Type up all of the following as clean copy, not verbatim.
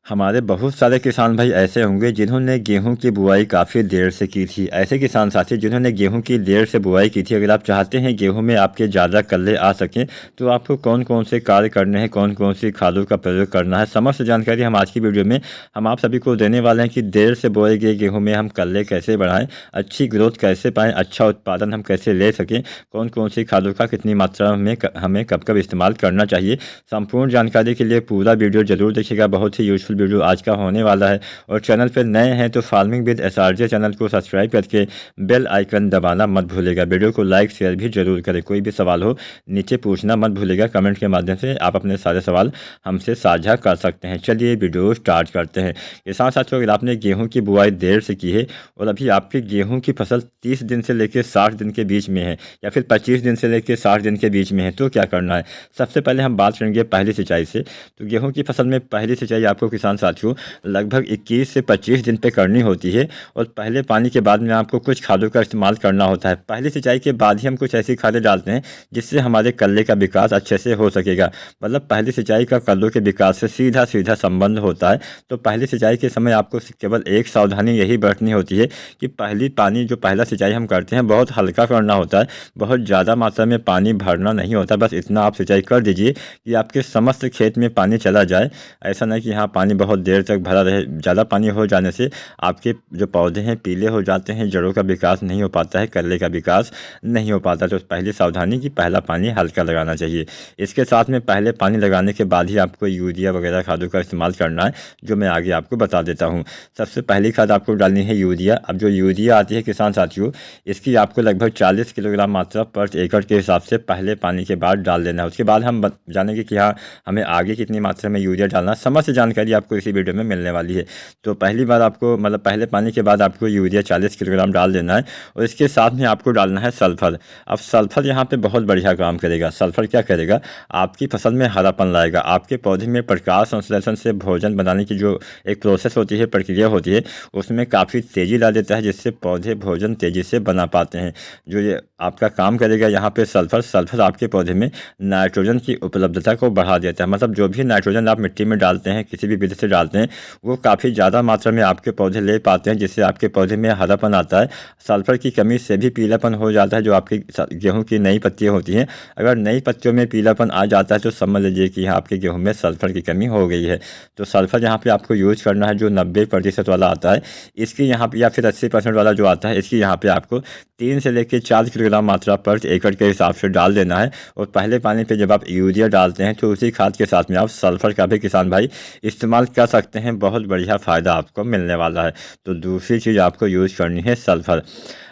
हमारे बहुत सारे किसान भाई ऐसे होंगे जिन्होंने गेहूं की बुआई काफ़ी देर से की थी। ऐसे किसान साथी जिन्होंने गेहूं की देर से बुआई की थी, अगर आप चाहते हैं गेहूं में आपके ज़्यादा कल्ले आ सकें तो आपको कौन कौन से कार्य करने हैं, कौन कौन सी खादों का प्रयोग करना है, समस्त जानकारी हम आज की वीडियो में हम आप सभी को देने वाले हैं कि देर से बोए गए गेहूँ में हम कल्ले कैसे बढ़ाएँ, अच्छी ग्रोथ कैसे पाएँ, अच्छा उत्पादन हम कैसे ले सकें, कौन कौन सी खादों का कितनी मात्रा में हमें कब कब इस्तेमाल करना चाहिए। संपूर्ण जानकारी के लिए पूरा वीडियो जरूर देखिएगा, बहुत ही यूजफुल वीडियो आज का होने वाला है। और चैनल पर नए हैं तो फार्मिंग विद एसआरजे चैनल को सब्सक्राइब करके बेल आइकन दबाना मत भूलेगा। वीडियो को लाइक शेयर भी जरूर करें। कोई भी सवाल हो नीचे पूछना मत भूलेगा, कमेंट के माध्यम से आप अपने सारे सवाल हमसे साझा कर सकते हैं। चलिए वीडियो स्टार्ट करते हैं। किसान साथियों, अगर आपने गेहूँ की बुआई देर से की है और अभी आपकी गेहूँ की फसल 30 दिन से लेकर 60 दिन के बीच में है या फिर 25 दिन से लेकर 60 दिन के बीच में है, तो क्या करना है। सबसे पहले हम बात करेंगे पहली सिंचाई से। तो गेहूं की फसल में पहली सिंचाई आपको किसान साथियों लगभग 21 से 25 दिन पे करनी होती है और पहले पानी के बाद में आपको कुछ खादों का इस्तेमाल करना होता है। पहली सिंचाई के बाद ही हम कुछ ऐसी खादें डालते हैं जिससे हमारे कल्ले का विकास अच्छे से हो सकेगा। मतलब पहली सिंचाई का कल्लों के विकास से सीधा सीधा संबंध होता है। तो पहली सिंचाई के समय आपको केवल एक सावधानी यही बरतनी होती है कि पहली पानी जो पहला सिंचाई हम करते हैं बहुत हल्का करना होता है, बहुत ज़्यादा मात्रा में पानी भरना नहीं होता। बस इतना आप सिंचाई कर दीजिए कि आपके समस्त खेत में पानी चला जाए। ऐसा नहीं कि यहाँ पानी बहुत देर तक भरा रहे। ज़्यादा पानी हो जाने से आपके जो पौधे हैं पीले हो जाते हैं, जड़ों का विकास नहीं हो पाता है, कल्ले का विकास नहीं हो पाता। तो पहली सावधानी कि पहला पानी हल्का लगाना चाहिए। इसके साथ में पहले पानी लगाने के बाद ही आपको यूरिया वगैरह खादों का इस्तेमाल करना है, जो मैं आगे आपको बता देता हूँ। सबसे पहली खाद आपको डालनी है यूरिया। अब जो यूरिया आती है किसान साथियों, इसकी आपको लगभग 40 किलोग्राम मात्रा पर एकड़ के हिसाब से पहले पानी के बाद डाल देना है। उसके बाद हम जानेंगे कि हाँ हमें आगे कितनी मात्रा में यूरिया डालना, समस्त जानकारी आपको इसी वीडियो में मिलने वाली है। तो पहली बार आपको मतलब पहले पानी के बाद आपको यूरिया 40 किलोग्राम डाल देना है और इसके साथ में आपको डालना है सल्फर। अब सल्फर यहाँ पे बहुत बढ़िया काम करेगा। सल्फर क्या करेगा, आपकी फसल में हरापन लाएगा, आपके पौधे में प्रकाश संश्लेषण से भोजन बनाने की जो एक प्रोसेस होती है, प्रक्रिया होती है, उसमें काफ़ी तेज़ी ला देता है, जिससे पौधे भोजन तेज़ी से बना पाते हैं। जो ये आपका काम करेगा यहाँ पे सल्फर आपके पौधे में नाइट्रोजन की उपलब्धता को बढ़ा देता है। मतलब जो भी नाइट्रोजन आप मिट्टी में डालते हैं, किसी भी विधि से डालते हैं, वो काफ़ी ज़्यादा मात्रा में आपके पौधे ले पाते हैं, जिससे आपके पौधे में हरापन आता है। सल्फर की कमी से भी पीलापन हो जाता है। जो आपकी गेहूं की नई पत्तियां होती हैं, अगर नई पत्तियों में पीलापन आ जाता है तो समझ लीजिए कि यहाँ आपके गेहूं में सल्फर की कमी हो गई है। तो सल्फर यहाँ पे आपको यूज करना है जो 90% वाला आता है। इसकी यहाँ पे या फिर 80% वाला जो आता है, इसकी यहाँ पे आपको 3 से लेकर 4 किलोग्राम मात्रा पर एकड़ के हिसाब से डाल देना है। और पहले पानी पे जब आप यूरिया डालते हैं तो उसी खाद के साथ में आप सल्फर का भी किसान भाई इस्तेमाल कर सकते हैं। बहुत बढ़िया फ़ायदा आपको मिलने वाला है। तो दूसरी चीज़ आपको यूज़ करनी है सल्फर।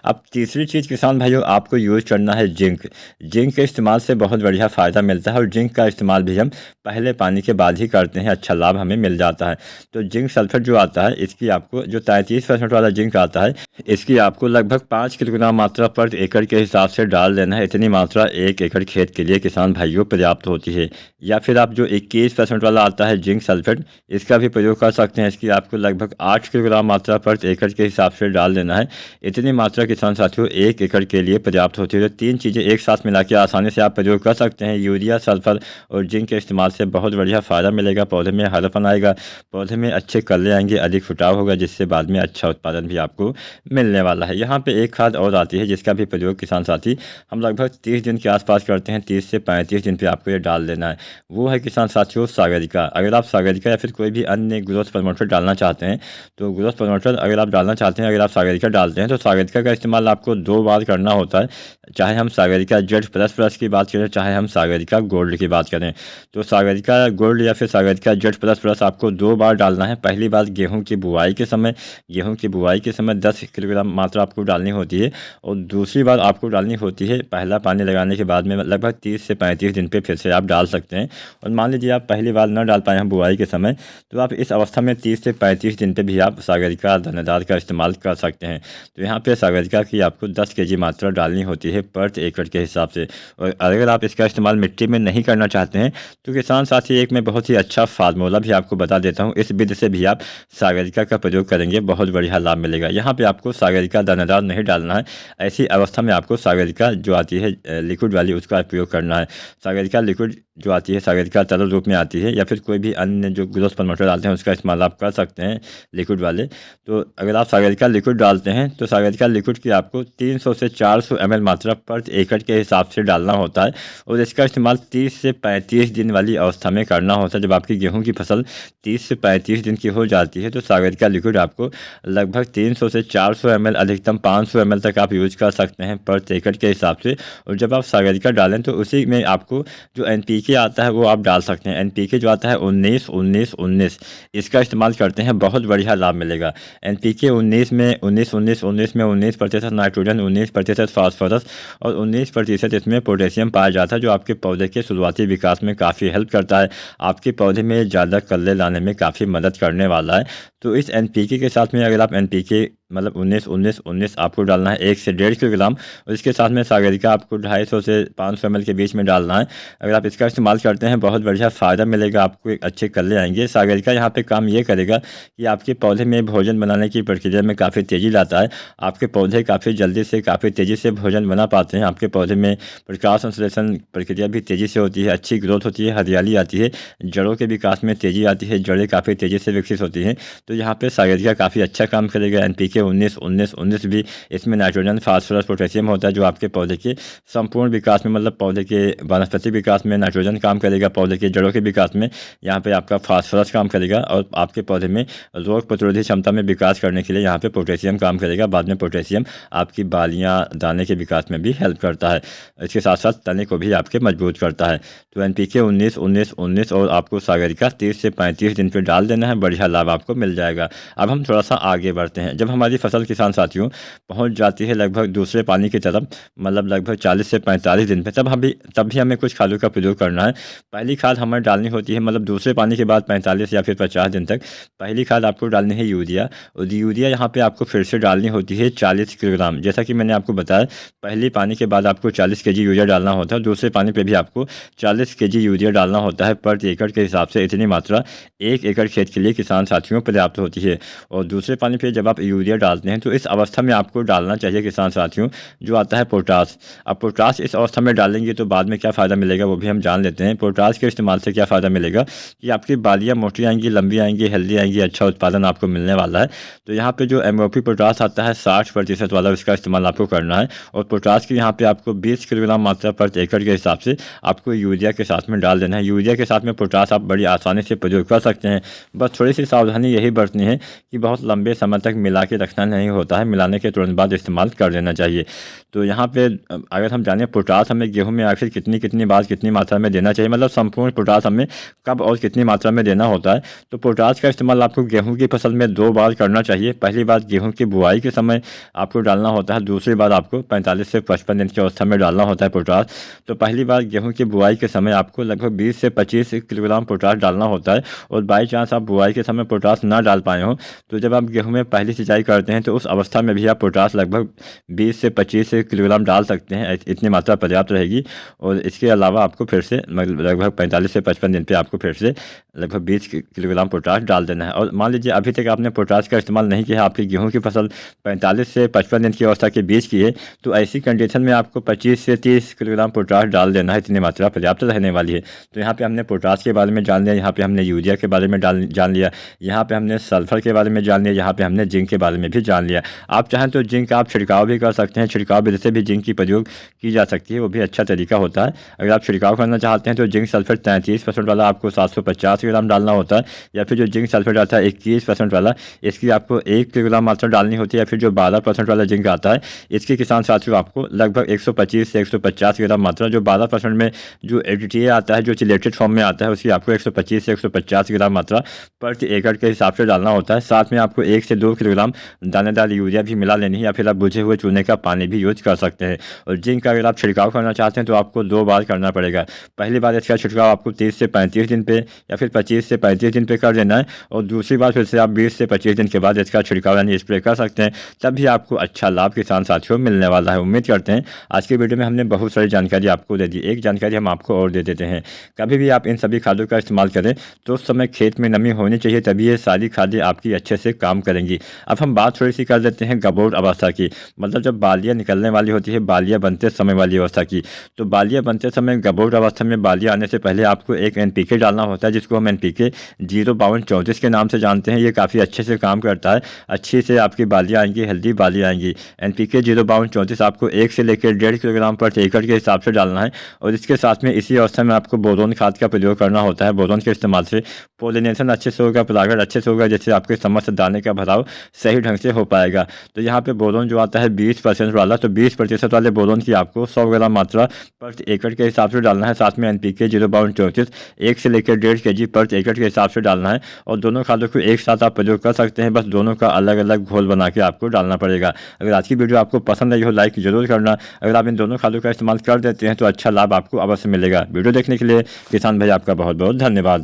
अब तीसरी चीज़ किसान भाइयों आपको यूज़ करना है जिंक। जिंक के इस्तेमाल से बहुत बढ़िया फ़ायदा मिलता है और जिंक का इस्तेमाल भी हम पहले पानी के बाद ही करते हैं, अच्छा लाभ हमें मिल जाता है। तो जिंक सल्फर जो आता है, इसकी आपको जो 33% वाला जिंक आता है, इसकी आपको लगभग 5 किलोग्राम मात्रा पर एकड़ के हिसाब से डाल देना है। इतनी मात्रा 1 एकड़ खेत के लिए किसान भाइयों पर्याप्त होती है। या फिर आप जो 21% वाला आता है जिंक सल्फेट, इसका भी प्रयोग कर सकते हैं। इसकी आपको लगभग 8 किलोग्राम मात्रा पर एकड़ के हिसाब से डाल देना है। इतनी मात्रा किसान साथियों 1 एकड़ के लिए पर्याप्त होती है। तो तीन चीज़ें एक साथ मिला के आसानी से आप प्रयोग कर सकते हैं। यूरिया, सल्फर और जिंक के इस्तेमाल से बहुत बढ़िया फ़ायदा मिलेगा। पौधे में हरापन आएगा, पौधे में अच्छे कल्ले आएंगे, अधिक फुटाव होगा, जिससे बाद में अच्छा उत्पादन भी आपको मिलने वाला है। यहाँ पे एक खाद और आती है जिसका भी प्रयोग किसान साथी हम लगभग 30 दिन के आसपास करते हैं। 30 से 35 दिन पे आपको ये डाल देना है। वो है किसान साथियों सागरिका। अगर आप सागरिका या फिर कोई भी अन्य ग्रोथ प्रमोटर डालना चाहते हैं, तो ग्रोथ प्रमोटर अगर आप डालना चाहते हैं, अगर आप सागरिका डालते हैं तो सागरिका का इस्तेमाल आपको 2 बार करना होता है। चाहे हम सागरिका Z++ की बात करें, चाहे हम सागरिका गोल्ड की बात करें। तो सागरिका गोल्ड या फिर सागरिका Z++ आपको 2 बार डालना है। पहली बार गेहूँ की बुआई के समय, गेहूँ की बुआई के समय 10 किलोग्राम मात्रा आपको डालनी होती है और दूसरी बार आपको डालनी होती है पहला पानी लगाने के बाद में लगभग 30 से 35 दिन पे फिर से आप डाल सकते हैं। और मान लीजिए आप पहली बार न डाल पाए हैं बुआई के समय, तो आप इस अवस्था में 30 से 35 दिन पे भी आप सागरिका दानेदार का इस्तेमाल कर सकते हैं। तो यहाँ पे सागरिका की आपको 10 kg मात्रा डालनी होती है पर एकड़ के हिसाब से। और अगर आप इसका इस्तेमाल मिट्टी में नहीं करना चाहते हैं तो किसान साथी एक मैं बहुत ही अच्छा फार्मूला भी आपको बता देता हूँ। इस विधि से भी आप सागरिका का प्रयोग करेंगे, बहुत बढ़िया लाभ मिलेगा। यहाँ पे आपको सागरिका दानेदार नहीं डालना है। ऐसी अवस्था में आपको सागरिका जो आती है लिक्विड वाली, उसका प्रयोग करना है। सागरिका लिक्विड जो आती है, सागरिका तरल रूप में आती है, या फिर कोई भी अन्य जो ग्रोथ सुपर मोटर डालते हैं उसका इस्तेमाल आप कर सकते हैं लिक्विड वाले। तो अगर आप सागरिका लिक्विड डालते हैं तो सागरिका लिक्विड की आपको 300 से 400 ml मात्रा पर एकड़ के हिसाब से डालना होता है और इसका इस्तेमाल 30 से 35 दिन वाली अवस्था में करना होता है। जब आपकी गेहूं की फसल 30 से 35 दिन की हो जाती है तो सागरिका लिक्विड आपको लगभग 300 से 400 ml, अधिकतम 500 ml तक आप यूज कर सकते हैं पर एकड़ के हिसाब से। और जब आप सागरिका डालें तो उसी में आपको जो NPK आता है वो आप डाल सकते हैं। NPK जो आता है 19-19-19 इसका इस्तेमाल करते हैं, बहुत बढ़िया लाभ मिलेगा। NPK 19 में 19% नाइट्रोजन, 19% फास्फोरस और 19% इसमें पोटेशियम पाया जाता है, जो आपके पौधे के शुरुआती विकास में काफ़ी हेल्प करता है, आपके पौधे में ज़्यादा कल्ले लाने में काफ़ी मदद करने वाला है। तो इस NPK के साथ में अगर आप NPK मतलब 19-19-19 आपको डालना है 1 से 1.5 किलोग्राम और इसके साथ में सागरिका आपको 250 से 500 ml के बीच में डालना है। अगर आप इसका इस्तेमाल करते हैं बहुत बढ़िया फ़ायदा मिलेगा, आपको एक अच्छे कल्ले आएंगे। सागरिका यहाँ पे काम ये करेगा कि आपके पौधे में भोजन बनाने की प्रक्रिया में काफ़ी तेज़ी लाता है, आपके पौधे काफ़ी जल्दी से काफ़ी तेज़ी से भोजन बना पाते हैं, आपके पौधे में प्रकाश संश्लेषण प्रक्रिया भी तेज़ी से होती है, अच्छी ग्रोथ होती है, हरियाली आती है, जड़ों के विकास में तेज़ी आती है, जड़ें काफ़ी तेज़ी से विकसित होती हैं। तो यहाँ पे सागरिका काफ़ी अच्छा काम करेगा। NPK 19-19-19 भी इसमें नाइट्रोजन, फास्फोरस, पोटेशियम होता है, जो आपके पौधे के संपूर्ण विकास में मतलब पौधे के वनस्पति विकास में नाइट्रोजन काम करेगा, पौधे के जड़ों के विकास में यहाँ पे आपका फास्फोरस काम करेगा और आपके पौधे में रोग प्रतिरोधी क्षमता में विकास करने के लिए यहाँ पे पोटेशियम काम करेगा। बाद में पोटेशियम आपकी बालियाँ दाने के विकास में भी हेल्प करता है, इसके साथ साथ तने को भी आपके मजबूत करता है। तो NPK 19-19-19 और आपको सागरिका 30 से 35 दिन पे डाल देना है, बढ़िया लाभ आपको मिल जाएगा। अब हम थोड़ा सा आगे बढ़ते हैं। जब हमारी फसल किसान साथियों पहुंच जाती है लगभग दूसरे पानी की तरफ, मतलब लगभग 40 से 45 दिन पे, तब भी हमें कुछ खादों का प्रयोग करना है। पहली खाद हमें डालनी होती है मतलब दूसरे पानी के बाद 45 या फिर 50 दिन तक पहली खाद आपको डालनी है यूरिया। और यूरिया यहाँ पे आपको फिर से डालनी होती है 40 किलोग्राम। जैसा कि मैंने आपको बताया पहली पानी के बाद आपको 40 kg यूरिया डालना होता है, दूसरे पानी पे भी आपको 40 kg यूरिया डालना होता है पर एकड़ के हिसाब से। इतनी मात्रा 1 एकड़ खेत के लिए किसान साथियों पर्याप्त होती है। और दूसरे पानी पे जब आप यूरिया डालते हैं तो इस अवस्था में आपको डालना चाहिए किसान साथियों जो आता है पोटास। अब पोटास इस अवस्था में डालेंगे तो बाद में क्या फ़ायदा मिलेगा वो भी हम जान लेते हैं। पोटास के इस्तेमाल से क्या फ़ायदा मिलेगा कि आपकी बालियाँ मोटी आएंगी, लंबी आएंगी, हेल्दी आएंगी, अच्छा उत्पादन आपको मिलने वाला है। तो यहाँ पे जो MOP पोटास आता है 60% वाला, उसका इस्तेमाल आपको करना है। और पोटास की यहाँ पे आपको 20 किलोग्राम मात्रा पर एकड़ के हिसाब से आपको यूरिया के साथ में डाल देना है। यूरिया के साथ में पोटास आप बड़ी आसानी से प्रयोग कर सकते हैं, बस थोड़ी सी सावधानी यही बरतनी है कि बहुत लंबे समय तक मिला के रखना नहीं होता है, मिलाने के तुरंत बाद इस्तेमाल कर देना चाहिए। तो यहाँ पे अगर हम जाने पोटास हमें गेहूं में आखिर कितनी बार कितनी मात्रा में देना चाहिए, मतलब संपूर्ण पोटास हमें कब और कितनी मात्रा में देना होता है, तो पोटास का इस्तेमाल आपको गेहूं की फसल में 2 बार करना चाहिए। पहली बार गेहूं की बुआई के समय आपको डालना होता है, दूसरी बार आपको 45 से 55 दिन की अवस्था में डालना होता है पोटास। तो पहली बार गेहूँ की बुआई के समय आपको लगभग 20 से 25 किलोग्राम पोटास डालना होता है। और बाई चांस आप बुआई के समय पोटास ना डाल पाए हों तो जब आप गेहूं में पहली सिंचाई करते हैं तो उस अवस्था में भी आप पोटास लगभग 20 से 25 किलोग्राम डाल सकते हैं, इतनी मात्रा पर्याप्त रहेगी। और इसके अलावा आपको फिर से लगभग 45 से 55 दिन पे आपको फिर से लगभग 20 किलोग्राम पोटास डाल देना है। और मान लीजिए अभी तक आपने पोटास का इस्तेमाल नहीं किया, आपकी गेहूं की फसल 45 से 55 दिन की अवस्था के बीच की है, तो ऐसी कंडीशन में आपको 25 से 30 किलोग्राम पोटास डाल देना है, इतनी मात्रा पर्याप्त रहने वाली है। तो यहाँ पे हमने पोटास के बारे में जान लिया, यहाँ पे हमने यूरिया के बारे में जान लिया, यहाँ पे हमने सल्फर के बारे में जान लिया, यहाँ पे हमने जिंक के बारे में भी जान लिया। आप चाहें तो जिंक आप छिड़काव भी कर सकते हैं, छिड़काव विधि से भी जिंक की प्रयोग की जा सकती है, वो भी अच्छा तरीका होता है। अगर आप छिड़काव करना चाहते हैं तो जिंक सल्फेट 33% वाला आपको 750 ग्राम डालना होता है, या फिर जो जिंक सल्फेट आता है 21% वाला, इसकी आपको 1 किलोग्राम मात्रा डालनी होती है। या फिर जो 12% वाला जिंक आता है इसकी किसान साथियों आपको लगभग 125 से 150 ग्राम मात्रा, जो 12% में जो ADTA आता है, जो चिलेटेड फॉर्म में आता है, उसकी आपको 125 से 150 ग्राम मात्रा प्रति एकड़ के हिसाब से डालना होता है। साथ में आपको 1 से 2 किलोग्राम दानेदार यूरिया भी मिला लेनी है, या फिर आप बुझे हुए चूने का पानी भी यूज कर सकते हैं। और जिंक का अगर आप छिड़काव करना चाहते हैं तो आपको 2 बार करना पड़ेगा। पहली बार इसका छिड़काव आपको 30 से 35 दिन पे या फिर 25 से 35 दिन पे कर देना है, और दूसरी बार फिर से आप 20 से 25 दिन के बाद इसका छिड़काव यानी स्प्रे कर सकते हैं, तभी आपको अच्छा लाभ किसान साथियों मिलने वाला है। उम्मीद करते हैं आज की वीडियो में हमने बहुत सारी जानकारी आपको दे दी। एक जानकारी हम आपको और दे देते हैं, कभी भी आप इन सभी खादों का इस्तेमाल करें तो उस समय खेत में नमी होनी चाहिए, तभी ये सारी खादें आपकी अच्छे से काम करेंगी। अब हम बात थोड़ी सी कर देते हैं गबोट अवस्था की, मतलब जब बालियाँ निकलने वाली होती है, बालियाँ बनते समय वाली अवस्था की। तो बालियाँ बनते समय गबोट अवस्था में बालियाँ आने से पहले आपको एक NPK डालना होता है, जिसको हम NPK 05234 के नाम से जानते हैं। ये काफ़ी अच्छे से काम करता है, अच्छी से आपकी बालियाँ आएंगी, हेल्दी बालियाँ आएंगी। NPK 05234 आपको 1 से लेकर 1.5 किलोग्राम प्रति एकड़ के हिसाब से डालना है। और इसके साथ में इसी अवस्था में आपको बोरोन खाद का प्रयोग करना होता है। बोरोन के इस्तेमाल से पोलिनेशन अच्छे से होगा, परागण अच्छे से होगा, जैसे आपके समस्त दाने का भराव सही ढंग से हो पाएगा। तो यहाँ पे बोरोन जो आता है 20% वाला, तो 20% वाले बोरोन की आपको 100 ग्राम मात्रा प्रति एकड़ के हिसाब से डालना है। साथ में NPK 05234 1 से लेकर 1.5 kg प्रति एकड़ के हिसाब से डालना है। और दोनों खादों को एक साथ आप प्रयोग कर सकते हैं, बस दोनों का अलग अलग घोल बना के आपको डालना पड़ेगा। अगर आज की वीडियो आपको पसंद आई हो, लाइक जरूर करना। अगर आप इन दोनों खादों का इस्तेमाल कर देते हैं तो अच्छा लाभ आपको अवश्य मिलेगा। वीडियो देखने के लिए किसान भाई आपका बहुत बहुत धन्यवाद।